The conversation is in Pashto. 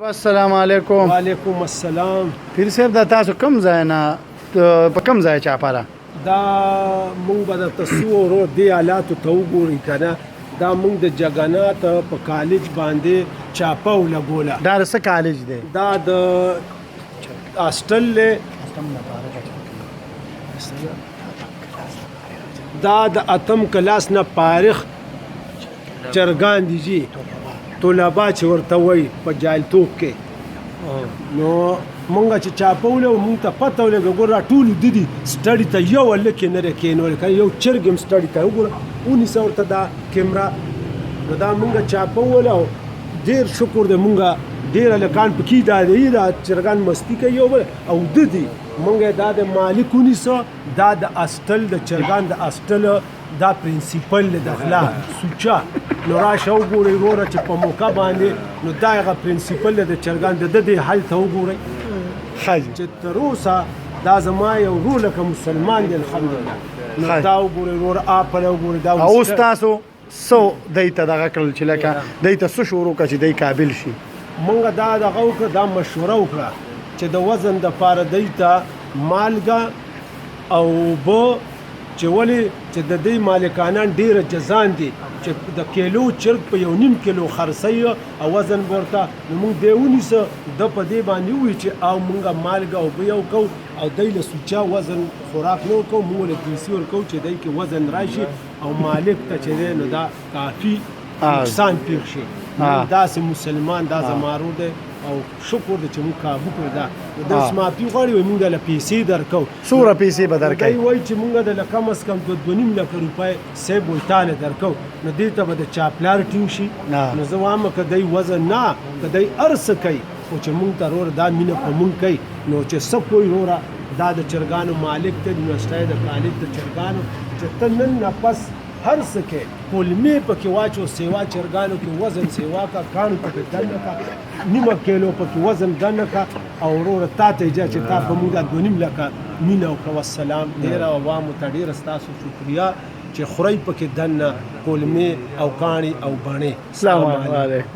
السلام علیکم. وعلیکم السلام. پیر صاحب دا تاسو کوم ځای نه په کوم ځای چاپاره دا مونږ به درته څو ورو دې حالاتو ته وګورئ که نه دا مونږ د جګنات په کالج باندې چاپه ولګوله. دا د څه کالج دی؟ دا د هاسټل دی. دا د اتم کلاس نه فارغ چرګان دي جی طلبا چې ورته وایي په جاهلتوب کې. نو مونږ چې چاپوله مونږ ته پته ولګه ګوره ټول دي سټډي ته یو هلک نه دی کېنولی که یو چرګ هم سټډي ته وګوره ونیسه ورته دا کیمرا. نو دا مونږ چاپوله او ډېر شکر دی مونږ ډېر هلکان پکې دا دی دا چرګان مستی کوي یو بل او ده دي مونږ دا د مالک ونیسه. دا د هاسټل د چرګان د هاسټل دا پرنسپل د غلا سوچا. نو راشه وګورئ وروره چې په موقع باندې نو دا هغه پرنسپل د چرګان د دې حل ته وګورئ چې تر اوسه دا زما یو ورور لکه مسلمان دی الحمدلله. نو دا وګورئ وروره اپله وګورئ دا اوس تاسو څه دی ته دغه کړل چې لکه دی ته څه شروع کړه چې دی قابل شي؟ مونږ دا دغه وکړه دا مشوره وکړه چې د وزن دپاره دی ته مالګه او اوبه چې ولې چې د دې مالکانان ډېره جزان دي چې د کیلو چرګ په 1.5 کیلو خرڅوي او وزن ورته نو موږ دې ونیسه د په دې باندې ووایي چې او موږ مالګه اوبه یو کوو او دی له سوچا وزن خوراک نه ورکوو موږ له پیسې ورکوو چې دی کې وزن راشي او مالک ته چې دی نو دا کافي نقصان پېښ شي. داسې مسلمان دا زما ورور دی او شکر دی چې موږ کابو کړو. دا د معافي غواړي وایي موږ دله پیسې درکوو. څومره پیسې به درکوئ؟ دی وایي چې موږ دله کم از کم 2.5 لکه روپۍ صاحب وایي تاله درکوو. نو دې ته به د چاپلار ټینګ شي. نو زه وایم که دی وزن نه که دی هر څه کوي خو چې موږ ته وروره دا مینه په موږ کوي نو چې څه کوی وروره دا د چرګانو مالک ته د یونیورسټۍ د کالج د چرګانو چې ته نن نه پس هر څه کې کولمې پکې واچو سیوا چرګانو کې وزن سیوا کا کاڼو پکې دننه کا 1.5 کیلو پکې وزن دننه کا او وروره تا ته اجازه چې تا په موږ 2.5 لکه مینه وکړه. والسلام. ډېره عوامو ته ډېره ستاسو شکریه چې خورئ پکې دننه کولمې او کاڼي او بڼې. السلام علیکم.